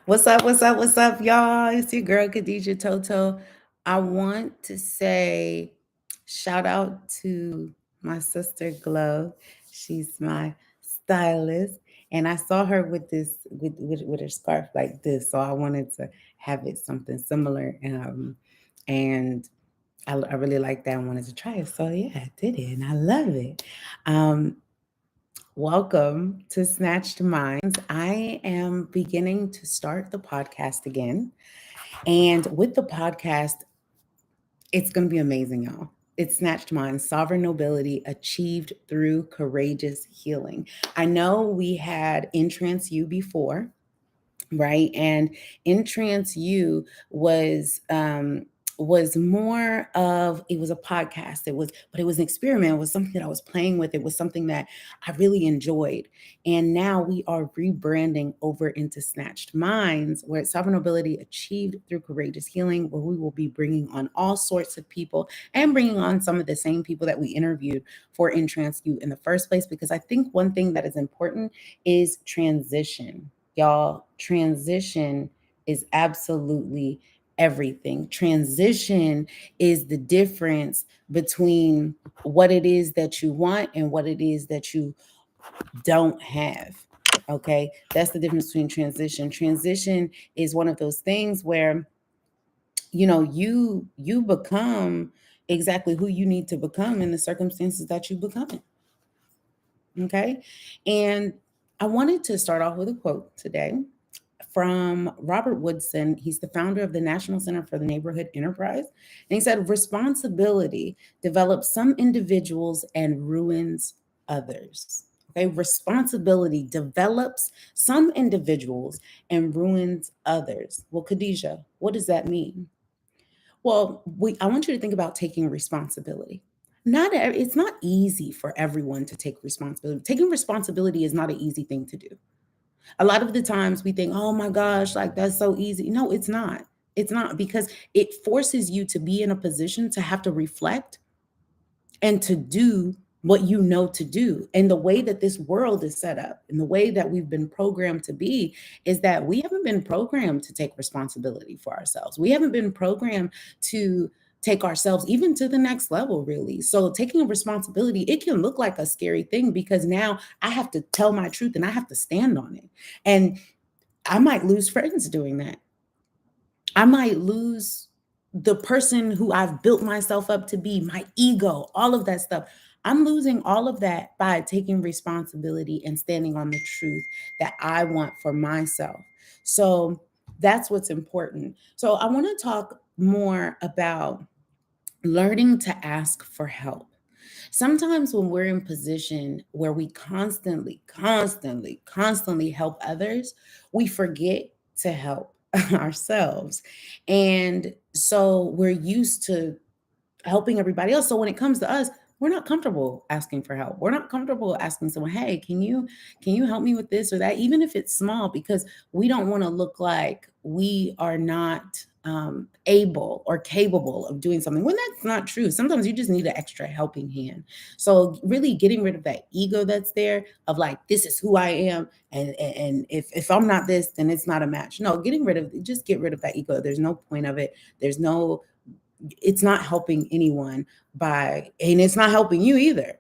What's up? What's up? What's up, y'all? It's your girl, Khadijah Tou Tou. I want to say shout out to my sister Glow. She's my stylist. And I saw her with this with her scarf like this. So I wanted to have it something similar. And I really like that. I wanted to try it. So yeah, I did it and I love it. Um, Welcome to Snatched Minds. I am beginning to start the podcast again. And with the podcast, it's going to be amazing, y'all. It's Snatched Minds, Sovereign Nobility Achieved Through Courageous Healing. I know we had Entrance You before, right? And in trance you was more of, it was a podcast, but it was an experiment. It was something that I was playing with. It was something that I really enjoyed. And now we are rebranding over into Snatched Minds, where it's sovereign ability achieved through courageous healing, where we will be bringing on all sorts of people and bringing on some of the same people that we interviewed for In Trance You in the first place, because I think one thing that is important is transition. Y'all, transition is absolutely everything. Transition is the difference between what it is that you want and what it is that you don't have. Okay, that's the difference between transition. Transition is one of those things where you become exactly who you need to become in the circumstances that you become. Okay, and I wanted to start off with a quote today from Robert Woodson. He's the founder of the National Center for the Neighborhood Enterprise. And he said, responsibility develops some individuals and ruins others. Okay, responsibility develops some individuals and ruins others. Well, Khadijah, what does that mean? Well, I want you to think about taking responsibility. It's not easy for everyone to take responsibility. Taking responsibility is not an easy thing to do. A lot of the times we think, oh my gosh, like that's so easy. No, it's not. It's not, because it forces you to be in a position to have to reflect and to do what you know to do. And the way that this world is set up and the way that we've been programmed to be is that we haven't been programmed to take responsibility for ourselves. We haven't been programmed to take ourselves even to the next level, really. So taking a responsibility, it can look like a scary thing, because now I have to tell my truth and I have to stand on it. And I might lose friends doing that. I might lose the person who I've built myself up to be, my ego, all of that stuff. I'm losing all of that by taking responsibility and standing on the truth that I want for myself. So that's what's important. So I want to talk more about learning to ask for help. Sometimes when we're in position where we constantly help others, we forget to help ourselves. And so we're used to helping everybody else. So when it comes to us, we're not comfortable asking for help. We're not comfortable asking someone, "Hey, can you help me with this or that?" Even if it's small, because we don't want to look like we are not able or capable of doing something, when that's not true. Sometimes you just need an extra helping hand. So really getting rid of that ego that's there of like, this is who I am, and if I'm not this, then it's not a match. No, just get rid of that ego. There's no point of it. It's not helping anyone and it's not helping you either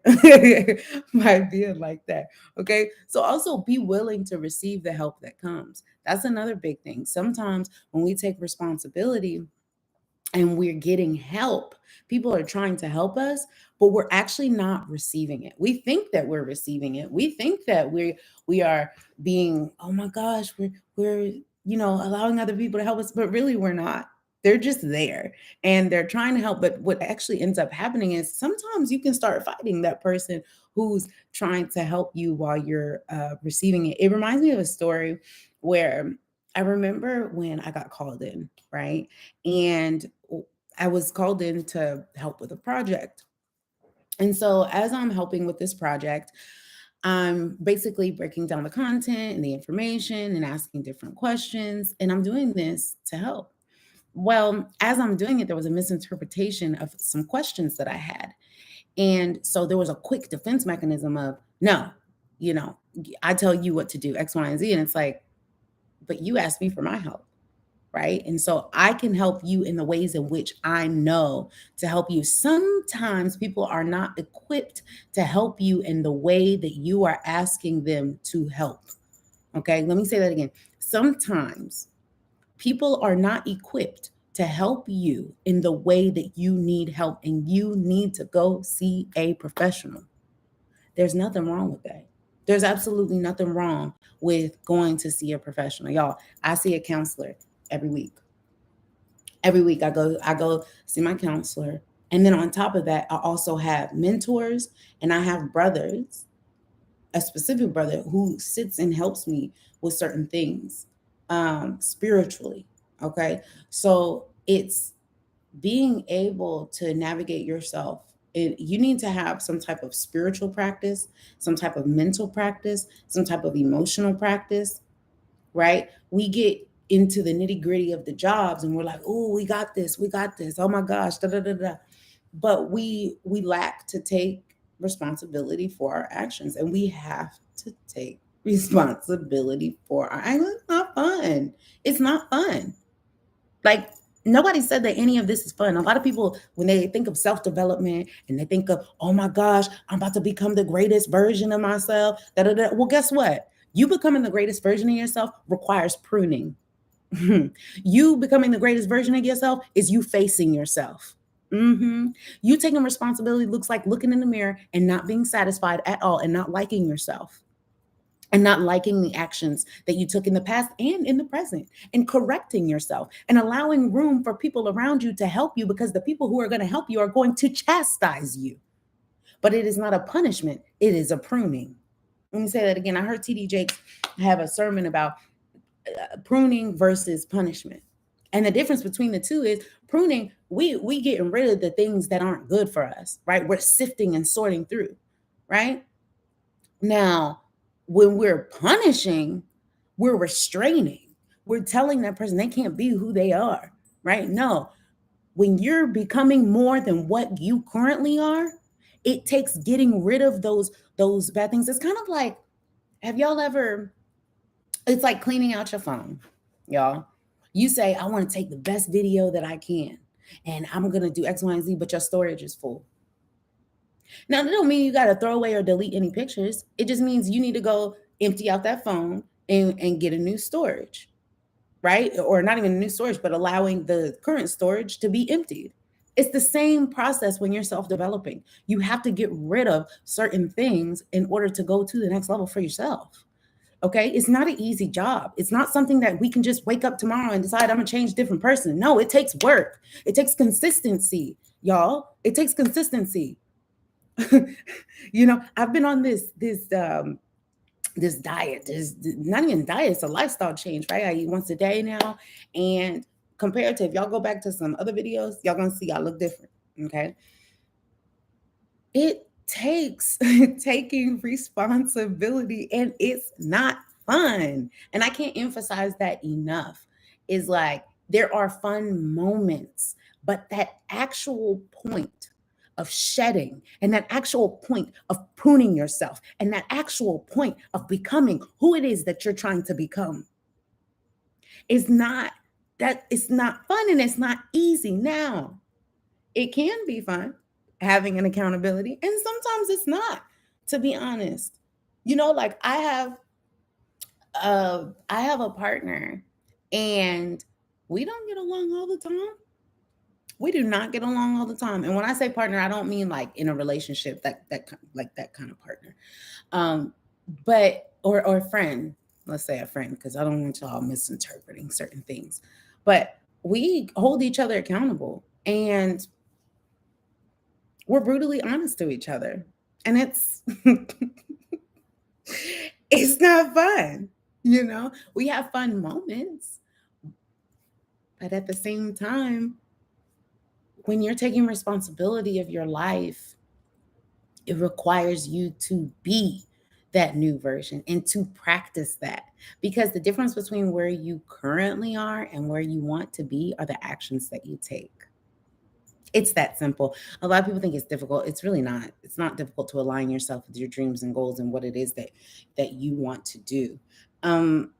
by being like that. Okay. So also be willing to receive the help that comes. That's another big thing. Sometimes when we take responsibility and we're getting help, people are trying to help us, but we're actually not receiving it. We think that we're receiving it. We think that we are being, oh my gosh, we're allowing other people to help us, but really we're not. They're just there and they're trying to help. But what actually ends up happening is sometimes you can start fighting that person who's trying to help you while you're receiving it. It reminds me of a story where I remember when I got called in, right? And I was called in to help with a project. And so, as I'm helping with this project, I'm basically breaking down the content and the information and asking different questions. And I'm doing this to help. Well, as I'm doing it, there was a misinterpretation of some questions that I had. And so there was a quick defense mechanism of, no, you know, I tell you what to do, X, Y, and Z. And it's like, but you asked me for my help, right? And so I can help you in the ways in which I know to help you. Sometimes people are not equipped to help you in the way that you are asking them to help. Okay, let me say that again. Sometimes people are not equipped to help you in the way that you need help, and you need to go see a professional. There's nothing wrong with that. There's absolutely nothing wrong with going to see a professional. Y'all, I see a counselor every week. Every week I go see my counselor. And then on top of that, I also have mentors, and I have brothers, a specific brother who sits and helps me with certain things spiritually. Okay. So it's being able to navigate yourself. You need to have some type of spiritual practice, some type of mental practice, some type of emotional practice, right? We get into the nitty gritty of the jobs and we're like, oh, we got this. Oh my gosh, da da da da. But we lack to take responsibility for our actions, and we have to take responsibility for our actions. It's not fun. It's not fun. Like, nobody said that any of this is fun. A lot of people, when they think of self-development and they think of, oh my gosh, I'm about to become the greatest version of myself. Da, da, da. Well, guess what? You becoming the greatest version of yourself requires pruning. You becoming the greatest version of yourself is you facing yourself. You taking responsibility looks like looking in the mirror and not being satisfied at all, and not liking yourself, and not liking the actions that you took in the past and in the present, and correcting yourself and allowing room for people around you to help you, because the people who are going to help you are going to chastise you. But it is not a punishment, it is a pruning. Let me say that again. I heard TD Jakes have a sermon about pruning versus punishment. And the difference between the two is pruning, we getting rid of the things that aren't good for us, right? We're sifting and sorting through, right? Now, when we're punishing, we're restraining. We're telling that person they can't be who they are, right? No. When you're becoming more than what you currently are, it takes getting rid of those bad things. It's kind of like, have y'all ever, it's like cleaning out your phone, y'all. You say, I want to take the best video that I can, and I'm going to do X, Y, and Z, but your storage is full. Now, that don't mean you got to throw away or delete any pictures. It just means you need to go empty out that phone and get a new storage, right? Or not even a new storage, but allowing the current storage to be emptied. It's the same process when you're self developing. You have to get rid of certain things in order to go to the next level for yourself. Okay. It's not an easy job. It's not something that we can just wake up tomorrow and decide I'm going to change a different person. No, it takes work. It takes consistency, y'all. It takes consistency. I've been on this diet. This not even diet, it's a lifestyle change, right? I eat once a day now. And compared to, if y'all go back to some other videos, y'all gonna see I look different. Okay. It takes taking responsibility, and it's not fun. And I can't emphasize that enough. Is like, there are fun moments, but that actual point of shedding, and that actual point of pruning yourself, and that actual point of becoming who it is that you're trying to become is not, that it's not fun, and it's not easy. Now, it can be fun having an accountability, and sometimes it's not, to be honest. Like, I have a partner, and we don't get along all the time. We do not get along all the time. And when I say partner, I don't mean like in a relationship, like that kind of partner. Um, but or friend, let's say a friend, because I don't want y'all misinterpreting certain things. But we hold each other accountable, and we're brutally honest to each other. And it's it's not fun. We have fun moments, but at the same time, when you're taking responsibility of your life, it requires you to be that new version and to practice that, because the difference between where you currently are and where you want to be are the actions that you take. It's that simple. A lot of people think it's difficult. It's really not. It's not difficult to align yourself with your dreams and goals and what it is that you want to do. Um,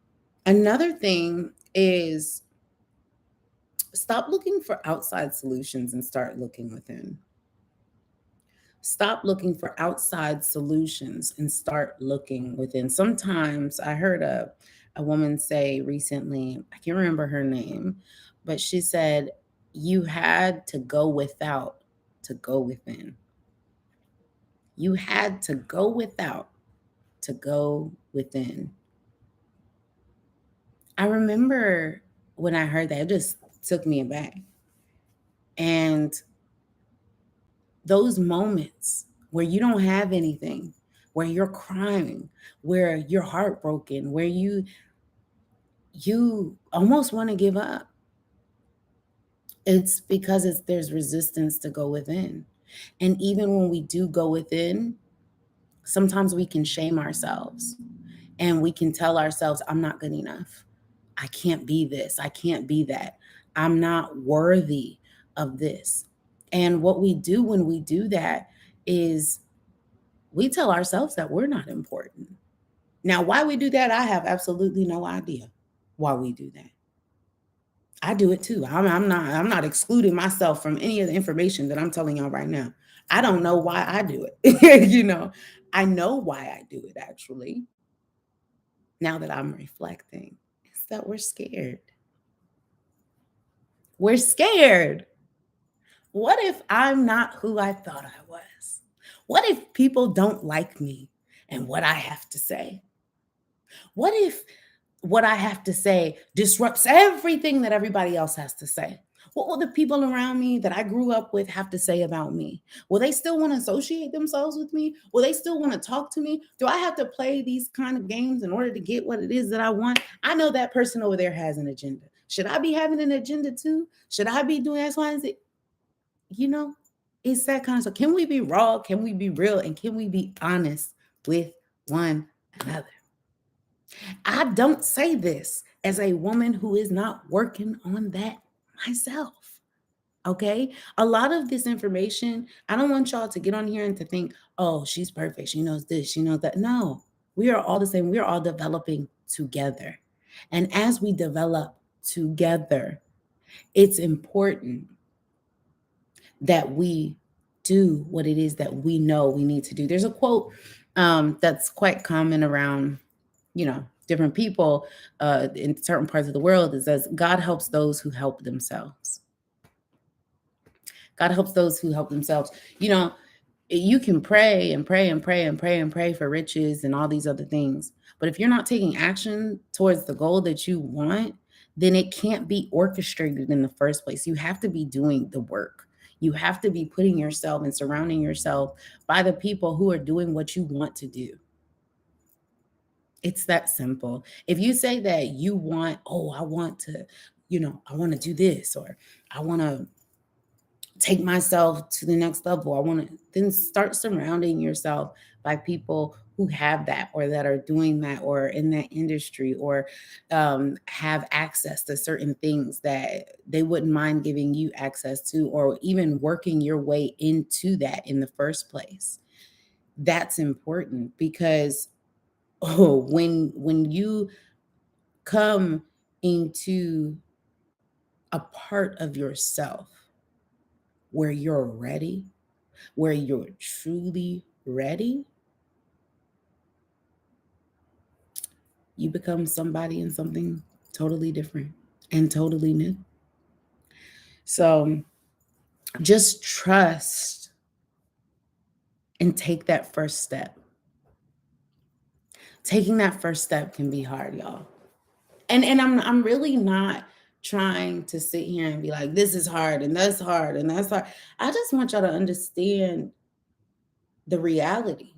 Another thing is stop looking for outside solutions and start looking within. Stop looking for outside solutions and start looking within. Sometimes I heard a woman say recently, I can't remember her name, but she said, you had to go without to go within. You had to go without to go within. I remember when I heard that, it just took me aback. And those moments where you don't have anything, where you're crying, where you're heartbroken, where you almost want to give up, it's because there's resistance to go within. And even when we do go within, sometimes we can shame ourselves and we can tell ourselves, I'm not good enough. I can't be this. I can't be that. I'm not worthy of this. And what we do when we do that is we tell ourselves that we're not important. Now, why we do that, I have absolutely no idea why we do that. I do it too. I'm not excluding myself from any of the information that I'm telling y'all right now. I don't know why I do it. I know why I do it actually. Now that I'm reflecting, is that we're scared. We're scared. What if I'm not who I thought I was? What if people don't like me and what I have to say? What if what I have to say disrupts everything that everybody else has to say? What will the people around me that I grew up with have to say about me? Will they still want to associate themselves with me? Will they still want to talk to me? Do I have to play these kind of games in order to get what it is that I want? I know that person over there has an agenda. Should I be having an agenda too? Should I be doing X, Y, and Z? You know, it's that kind of stuff. Can we be raw? Can we be real? And can we be honest with one another? I don't say this as a woman who is not working on that myself. Okay. A lot of this information, I don't want y'all to get on here and to think, oh, she's perfect. She knows this, she knows that. No, we are all the same. We are all developing together. And as we develop together, it's important that we do what it is that we know we need to do. There's a quote that's quite common around, different people in certain parts of the world. It says, God helps those who help themselves. God helps those who help themselves. You can pray and pray and pray and pray and pray for riches and all these other things. But if you're not taking action towards the goal that you want, then it can't be orchestrated in the first place. You have to be doing the work. You have to be putting yourself and surrounding yourself by the people who are doing what you want to do. It's that simple. If you say that you want, oh, I want to, I want to do this, or I want to take myself to the next level, I want to, then start surrounding yourself by people who have that, or that are doing that, or in that industry, or have access to certain things that they wouldn't mind giving you access to, or even working your way into that in the first place. That's important because when you come into a part of yourself where you're ready, where you're truly ready, you become somebody and something totally different and totally new. So just trust and take that first step. Taking that first step can be hard, y'all. And I'm really not trying to sit here and be like, this is hard and that's hard and that's hard. I just want y'all to understand the reality.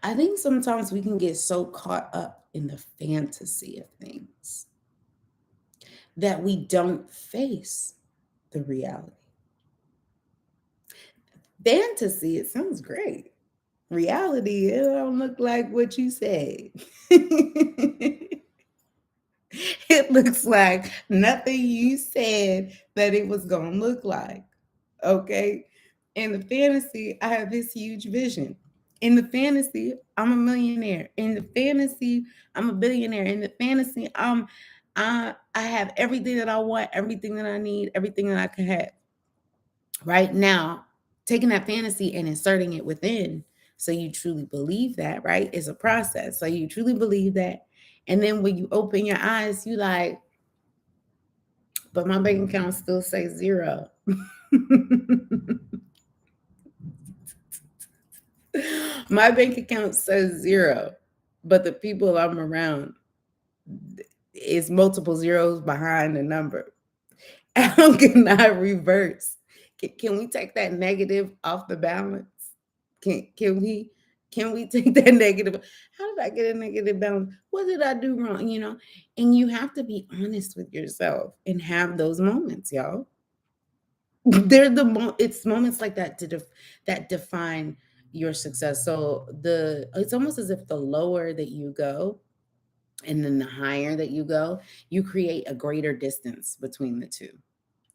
I think sometimes we can get so caught up in the fantasy of things that we don't face the reality. Fantasy, it sounds great. Reality, it don't look like what you said. It looks like nothing you said that it was going to look like. Okay. In the fantasy, I have this huge vision. In the fantasy, I'm a millionaire. In the fantasy, I'm a billionaire. In the fantasy, I have everything that I want, everything that I need, everything that I could have. Right now, taking that fantasy and inserting it within, so you truly believe that, right, is a process. So you truly believe that, and then when you open your eyes, you like, but my bank account still says zero. My bank account says zero, but the people I'm around is multiple zeros behind the number. How can I reverse? Can we take that negative off the balance? Can we can we take that negative? How did I get a negative balance? What did I do wrong? And you have to be honest with yourself and have those moments, y'all. It's moments like that that define your success. So it's almost as if the lower that you go and then the higher that you go, you create a greater distance between the two,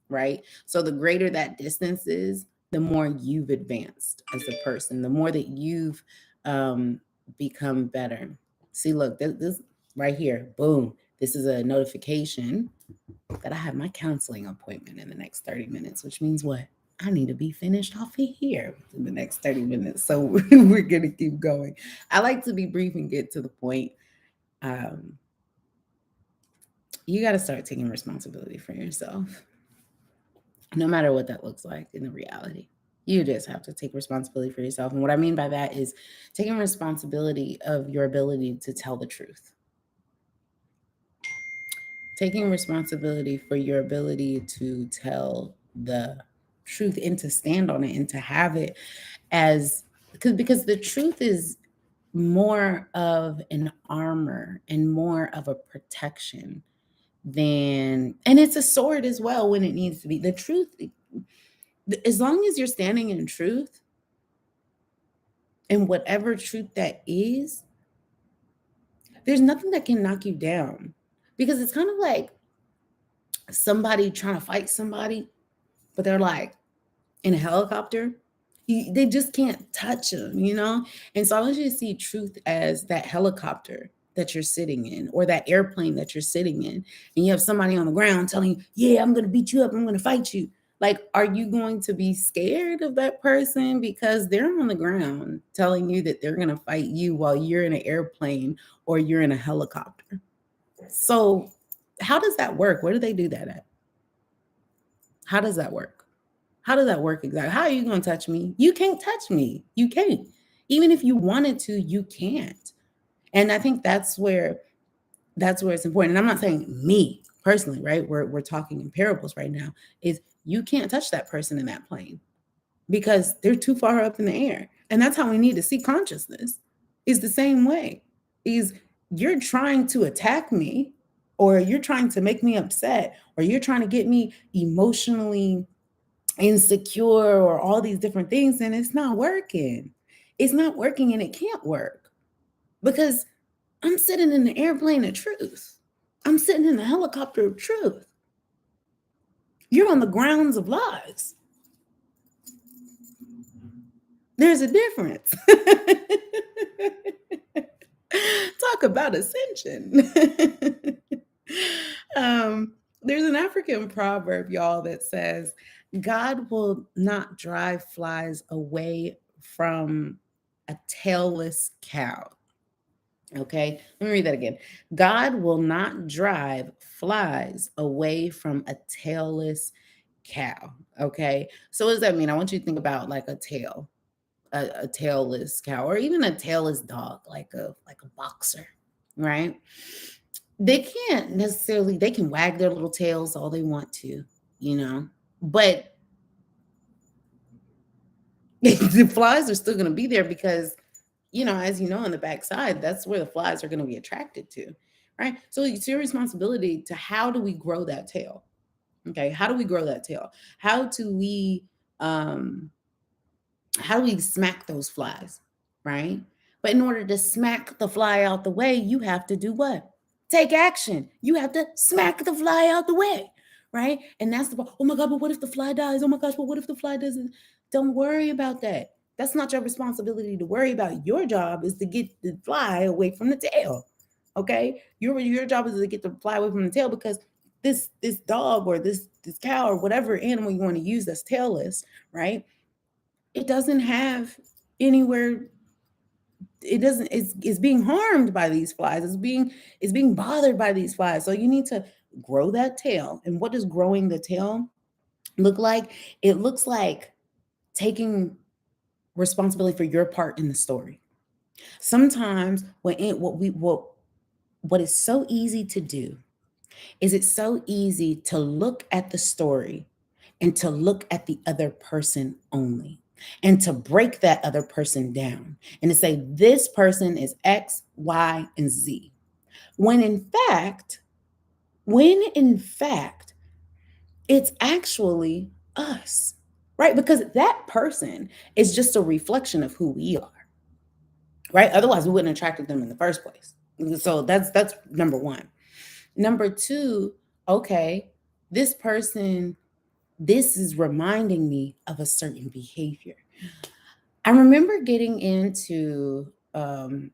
right? So the greater that distance is, the more you've advanced as a person, the more that you've um, become better. See, look, this right here, boom. This is a notification that I have my counseling appointment in the next 30 minutes, which means what? I need to be finished off of here in the next 30 minutes. So we're going to keep going. I like to be brief and get to the point. Um, you got to start taking responsibility for yourself, no matter what that looks like in the reality. You just have to take responsibility for yourself. And what I mean by that is taking responsibility of your ability to tell the truth, taking responsibility for your ability to tell the truth and to stand on it and to have it as, because the truth is more of an armor and more of a protection than, and it's a sword as well when it needs to be. The truth, as long as you're standing in truth, and whatever truth that is, there's nothing that can knock you down, because it's kind of like somebody trying to fight somebody, but they're like in a helicopter. They just can't touch them. And so I want you to see truth as that helicopter that you're sitting in, or that airplane that you're sitting in, and you have somebody on the ground telling you, yeah, I'm going to beat you up, I'm going to fight you. Like, are you going to be scared of that person because they're on the ground telling you that they're going to fight you while you're in an airplane or you're in a helicopter? So how does that work? Where do they do that at? How does that work? How does that work exactly? How are you going to touch me? You can't touch me. You can't. Even if you wanted to, you can't. And I think that's where it's important. And I'm not saying me personally, right? We're talking in parables right now. Is you can't touch that person in that plane because they're too far up in the air. And that's how we need to see consciousness. Is the same way. Is you're trying to attack me, or you're trying to make me upset, or you're trying to get me emotionally insecure, or all these different things, and it's not working. It's not working, and it can't work because I'm sitting in the airplane of truth. I'm sitting in the helicopter of truth. You're on the grounds of lies. There's a difference. Talk about ascension. There's an African proverb, y'all, that says, God will not drive flies away from a tailless cow. Okay, let me read that again. God will not drive flies away from a tailless cow. Okay, so what does that mean? I want you to think about like a tail, a tailless cow, or even a tailless dog, like a boxer, right? They can't necessarily, they can wag their little tails all they want to, but the flies are still going to be there because, as you know, on the backside, that's where the flies are going to be attracted to, right? So it's your responsibility to, how do we grow that tail? Okay, how do we grow that tail? How do we um how do we smack those flies, right? But in order to smack the fly out the way, you have to do what? Take action. You have to smack the fly out the way, right? And that's oh my God, but what if the fly dies? Oh my gosh, but what if the fly doesn't? Don't worry about that. That's not your responsibility to worry about. Your job is to get the fly away from the tail. Okay? Your job is to get the fly away from the tail, because this dog or this cow or whatever animal you want to use that's tailless, right? It doesn't have anywhere, it doesn't, it's being harmed by these flies. It's being bothered by these flies. So you need to grow that tail. And what does growing the tail look like? It looks like taking responsibility for your part in the story. Sometimes what is so easy to do is, it's so easy to look at the story and to look at the other person only, and to break that other person down and to say this person is X, Y, and Z. When in fact, when in fact, it's actually us, right? Because that person is just a reflection of who we are, right? Otherwise, we wouldn't have attracted them in the first place. So that's number one. Number two, okay, this person, this is reminding me of a certain behavior. I remember getting into a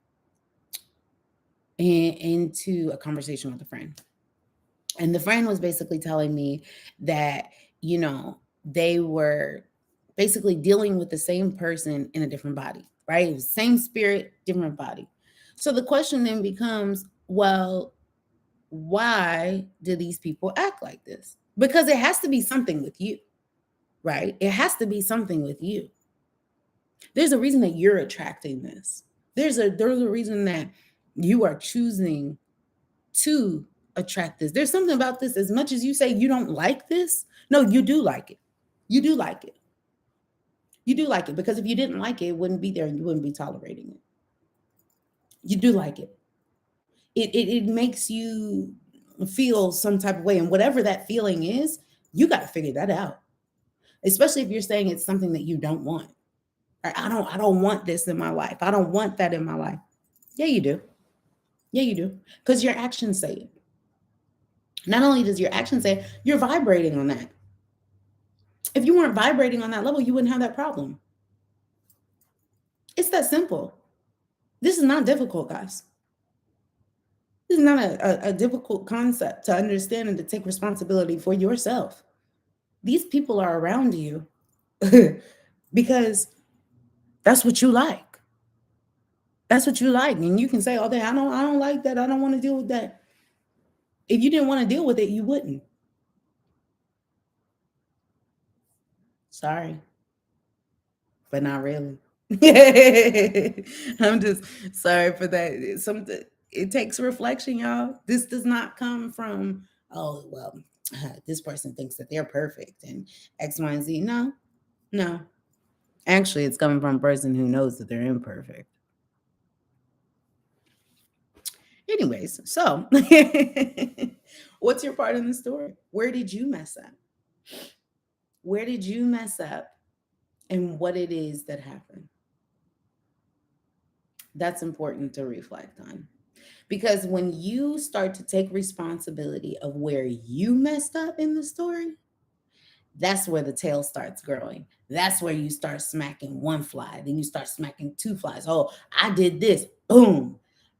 conversation with a friend, and the friend was basically telling me that, you know, they were basically dealing with the same person in a different body, right? It was same spirit, different body. So the question then becomes, well, why do these people act like this? Because it has to be something with you, right? It has to be something with you. There's a reason that you're attracting this. There's a reason that you are choosing to attract this. There's something about this. As much as you say you don't like this, no, you do like it. You do like it. You do like it, because if you didn't like it, it wouldn't be there and you wouldn't be tolerating it. You do like it. It makes you feel some type of way, and whatever that feeling is, you got to figure that out. Especially if you're saying it's something that you don't want. Or I don't want this in my life. I don't want that in my life. Yeah, you do. Yeah, you do. Because your actions say it. Not only does your action say it, you're vibrating on that. If you weren't vibrating on that level, you wouldn't have that problem. It's that simple. This is not difficult, guys. This is not a difficult concept to understand and to take responsibility for yourself. These people are around you because that's what you like. That's what you like. And you can say all day, I don't like that. I don't want to deal with that. If you didn't want to deal with it, you wouldn't. Sorry, but not really. I'm just sorry for that. It takes reflection, y'all. This does not come from, oh, well, this person thinks that they're perfect and X, Y, and Z. No, no. Actually, it's coming from a person who knows that they're imperfect. Anyways, so what's your part in the story? Where did you mess up? Where did you mess up, and what it is that happened? That's important to reflect on. Because when you start to take responsibility of where you messed up in the story, that's where the tail starts growing. That's where you start smacking one fly, then you start smacking two flies. Oh, I did this. Boom.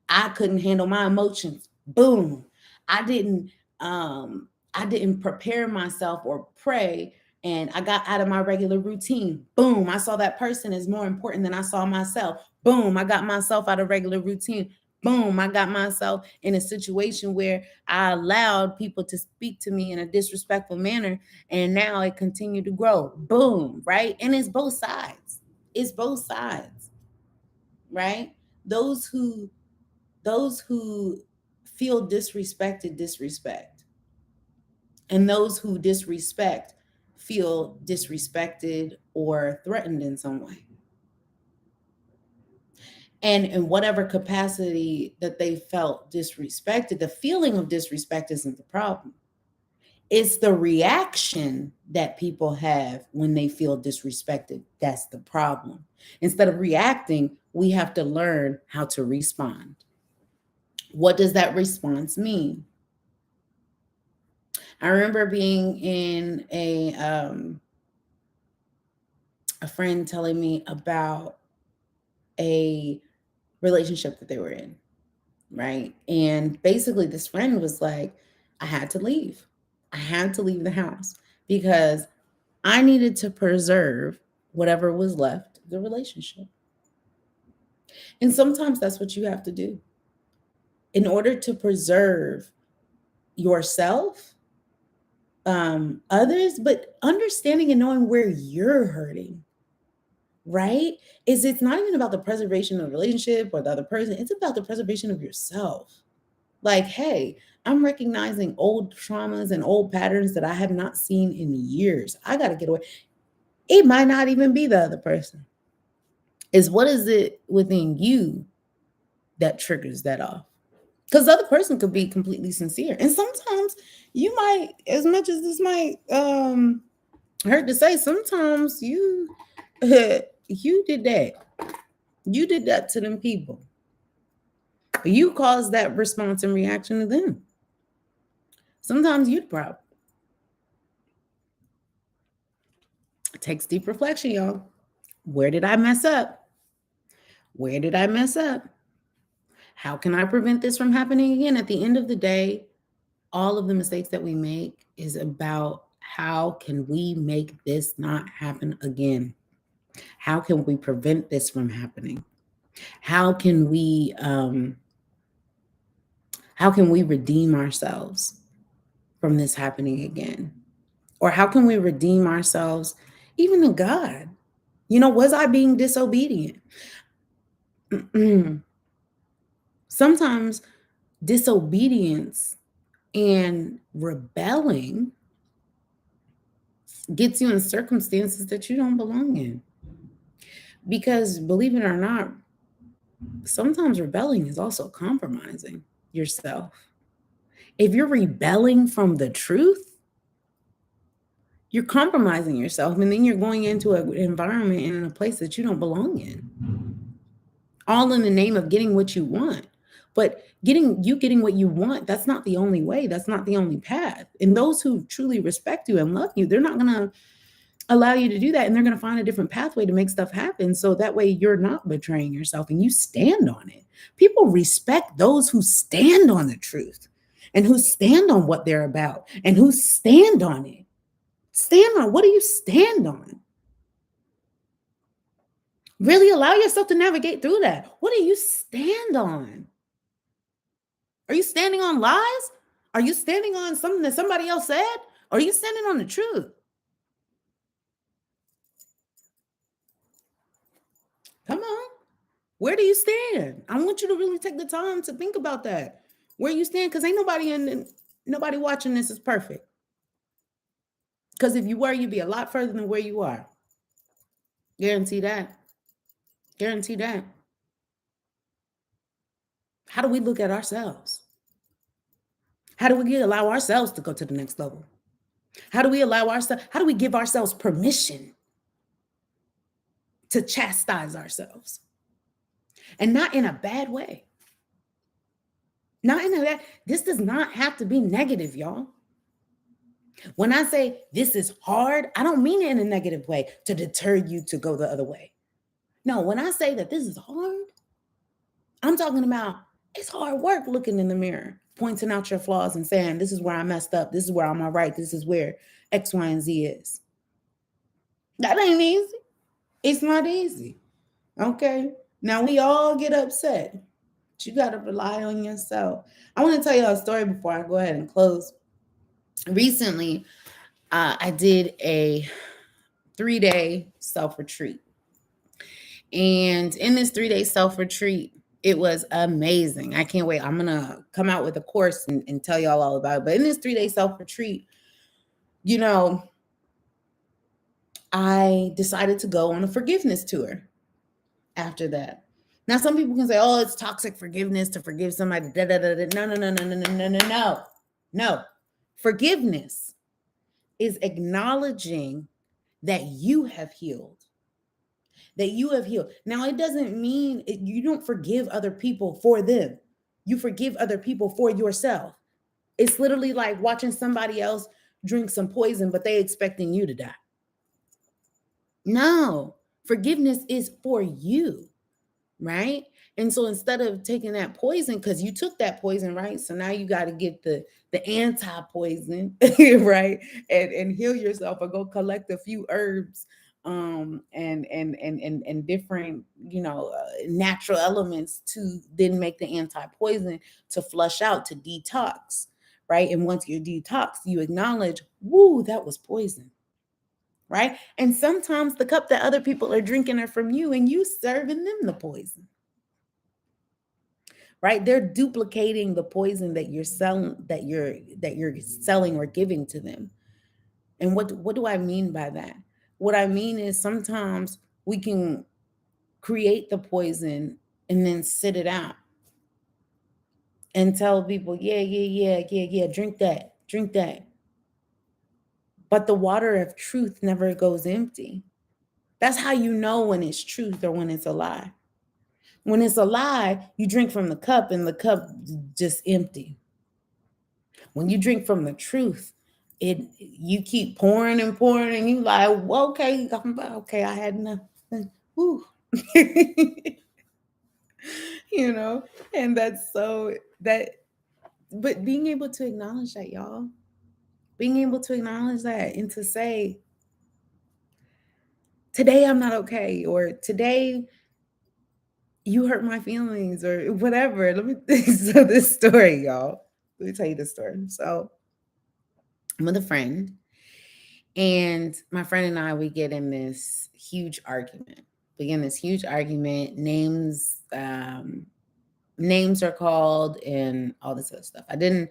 I couldn't handle my emotions. Boom. I didn't I didn't prepare myself or pray, and I got out of my regular routine. Boom. I saw that person as more important than I saw myself. Boom. I got myself out of regular routine. Boom. I got myself in a situation where I allowed people to speak to me in a disrespectful manner, and now it continued to grow. Boom. Right. And it's both sides. It's both sides. Right. Those who feel disrespected disrespect, and those who disrespect feel disrespected or threatened in some way. And in whatever capacity that they felt disrespected, the feeling of disrespect isn't the problem. It's the reaction that people have when they feel disrespected. That's the problem. Instead of reacting, we have to learn how to respond. What does that response mean? I remember being in a friend telling me about a relationship that they were in, right? And basically, this friend was like, I had to leave. I had to leave the house because I needed to preserve whatever was left of the relationship. And sometimes that's what you have to do in order to preserve yourself, others, but understanding and knowing where you're hurting, right? Is it's not even about the preservation of the relationship or the other person, it's about the preservation of yourself. Like, hey, I'm recognizing old traumas and old patterns that I have not seen in years. I got to get away. It might not even be the other person. Is what is it within you that triggers that off? Because the other person could be completely sincere. And sometimes you might, as much as this might hurt to say, sometimes you you did that. You did that to them people. You caused that response and reaction to them. Sometimes you'd problem. It takes deep reflection, y'all. Where did I mess up? Where did I mess up? How can I prevent this from happening again? At the end of the day, all of the mistakes that we make is about how can we make this not happen again? How can we prevent this from happening? How can we redeem ourselves from this happening again? Or how can we redeem ourselves even to God? You know, was I being disobedient? Sometimes disobedience and rebelling gets you in circumstances that you don't belong in. Because believe it or not, sometimes rebelling is also compromising yourself. If you're rebelling from the truth, you're compromising yourself, and then you're going into an environment and in a place that you don't belong in, all in the name of getting what you want. But getting what you want, that's not the only way. That's not the only path. And those who truly respect you and love you, they're not going to allow you to do that. And they're going to find a different pathway to make stuff happen. So that way you're not betraying yourself and you stand on it. People respect those who stand on the truth and who stand on what they're about and who stand on it. Stand on, what do you stand on? Really allow yourself to navigate through that. What do you stand on? Are you standing on lies? Are you standing on something that somebody else said? Or are you standing on the truth? Come on. Where do you stand? I want you to really take the time to think about that. Where you stand, because ain't nobody watching this is perfect. Because if you were, you'd be a lot further than where you are. Guarantee that. Guarantee that. How do we look at ourselves? How do we allow ourselves to go to the next level? How do we give ourselves permission to chastise ourselves? And not in a bad way. Not in a bad, this does not have to be negative, y'all. When I say this is hard, I don't mean it in a negative way to deter you to go the other way. No, when I say that this is hard, I'm talking about it's hard work looking in the mirror, pointing out your flaws and saying, this is where I messed up. This is where I'm all right. This is where X, Y, and Z is. That ain't easy. It's not easy. Okay. Now we all get upset. But you got to rely on yourself. I want to tell you a story before I go ahead and close. Recently, I did a 3-day self-retreat. And in this 3-day self-retreat, it was amazing. I can't wait. I'm going to come out with a course and tell y'all all about it. But in this 3-day self-retreat, you know, I decided to go on a forgiveness tour after that. Now, some people can say, oh, it's toxic forgiveness to forgive somebody. Da, da, da, da. No, no, no, no, no, no, no, no, no. No. Forgiveness is acknowledging that you have healed. That you have healed. Now, it doesn't mean you don't forgive other people for them. You forgive other people for yourself. It's literally like watching somebody else drink some poison, but they expecting you to die. No, forgiveness is for you, right? And so instead of taking that poison, because you took that poison, right? So now you got to get the anti-poison, right? And heal yourself, or go collect a few herbs, and different, natural elements to then make the anti-poison, to flush out, to detox, right? And once you detox, you acknowledge, woo, that was poison, right? And sometimes the cup that other people are drinking are from you, and you serving them the poison, right? They're duplicating the poison that you're selling, that you're selling or giving to them. And what do I mean by that? What I mean is, sometimes we can create the poison and then sit it out and tell people, yeah, yeah, yeah, yeah, yeah, drink that, drink that. But the water of truth never goes empty. That's how you know when it's truth or when it's a lie. When it's a lie, you drink from the cup and the cup just empty. When you drink from the truth, it you keep pouring and pouring, and you like, well, okay, okay, I had enough. Whew. you know, and that's so that. But being able to acknowledge that, y'all, being able to acknowledge that, and to say, today I'm not okay, or today you hurt my feelings, or whatever. Let me so this story, y'all. Let me tell you this story. So I'm with a friend, and my friend and I, we get in this huge argument. We get in this huge argument. Names are called and all this other stuff. I didn't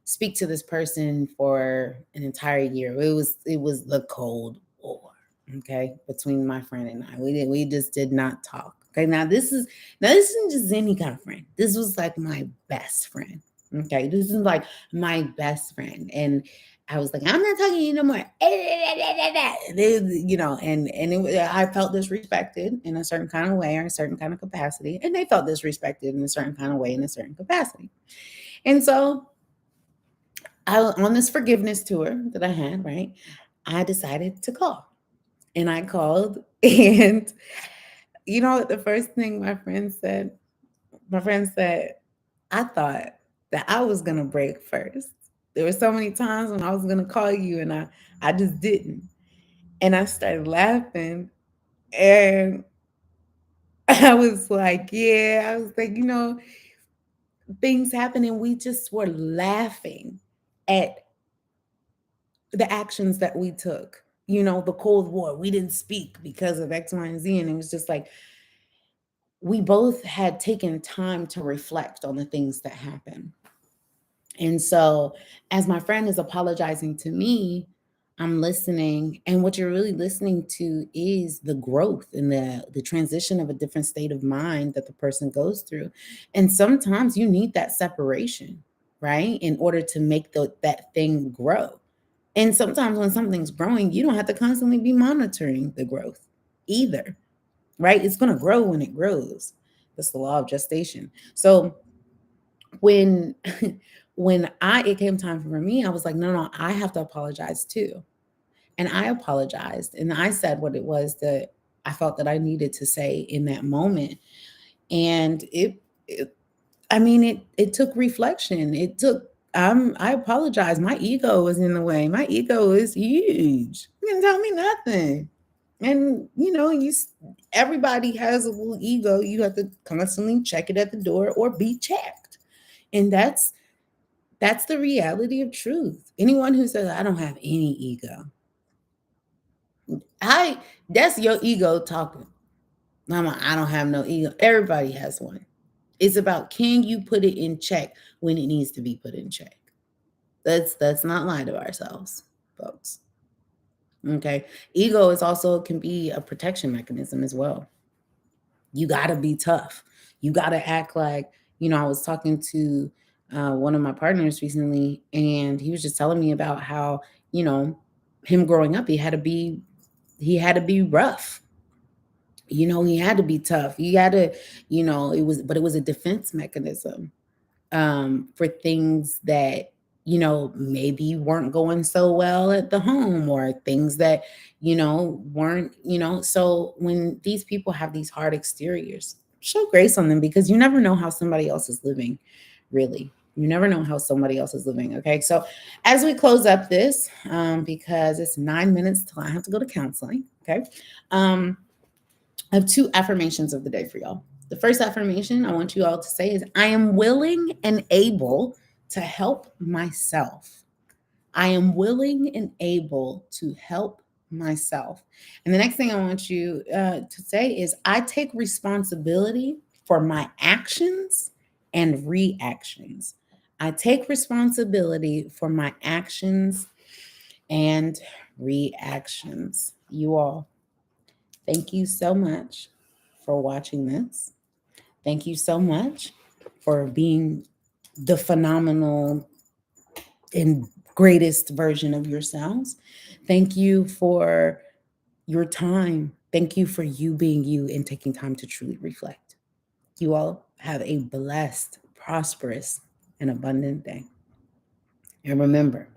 speak to this person for an entire year. It was the Cold War, okay, between my friend and I. We just did not talk. Okay, now this isn't just any kind of friend. This was like my best friend. Okay, this is like my best friend, and I was like, I'm not talking to you no more. I felt disrespected in a certain kind of way, or a certain kind of capacity, and they felt disrespected in a certain kind of way, in a certain capacity. And so, on this forgiveness tour that I had, right, I decided to call. And I called, and you know what the first thing my friend said? My friend said, I thought that I was gonna break first. There were so many times when I was gonna call you, and I just didn't. And I started laughing, and I was like, yeah, I was like, things happen, and we just were laughing at the actions that we took. The Cold War, we didn't speak because of X, Y, and Z. And it was just like, we both had taken time to reflect on the things that happened. And so, as my friend is apologizing to me, I'm listening. And what you're really listening to is the growth and the transition of a different state of mind that the person goes through. And sometimes you need that separation, right? In order to make that thing grow. And sometimes when something's growing, you don't have to constantly be monitoring the growth either, right? It's going to grow when it grows. That's the law of gestation. So when when it came time for me, I was like, no, no, I have to apologize too. And I apologized, and I said what it was that I felt that I needed to say in that moment. And it I mean, it took reflection. It took I apologize. My ego was in the way. My ego is huge. You can tell me nothing. And everybody has a little ego. You have to constantly check it at the door or be checked. And that's the reality of truth. Anyone who says I don't have any ego, I that's your ego talking. Mama, I don't have no ego. Everybody has one. It's about, can you put it in check when it needs to be put in check? Let's not lie to ourselves, folks. Okay. Ego is also can be a protection mechanism as well. You gotta be tough. You gotta act like, I was talking to one of my partners recently, and he was just telling me about how, you know, him growing up, he had to be rough. He had to be tough. He had to, it was a defense mechanism, for things that maybe weren't going so well at the home, or things that, weren't, so when these people have these hard exteriors, show grace on them, because you never know how somebody else is living, really. You never know how somebody else is living. Okay. So as we close up this, because it's 9 minutes till I have to go to counseling. Okay. Um, I have two affirmations of the day for y'all. The first affirmation I want you all to say is, I am willing and able to help myself. I am willing and able to help myself. And the next thing I want you to say is, I take responsibility for my actions and reactions. I take responsibility for my actions and reactions. You all, thank you so much for watching this. Thank you so much for being the phenomenal and greatest version of yourselves. Thank you for your time. Thank you for you being you and taking time to truly reflect. You all have a blessed, prosperous, and abundant day. And remember,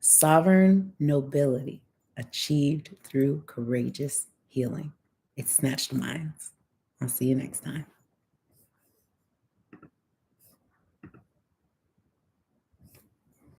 sovereign nobility achieved through courageous healing. It snatched minds. I'll see you next time.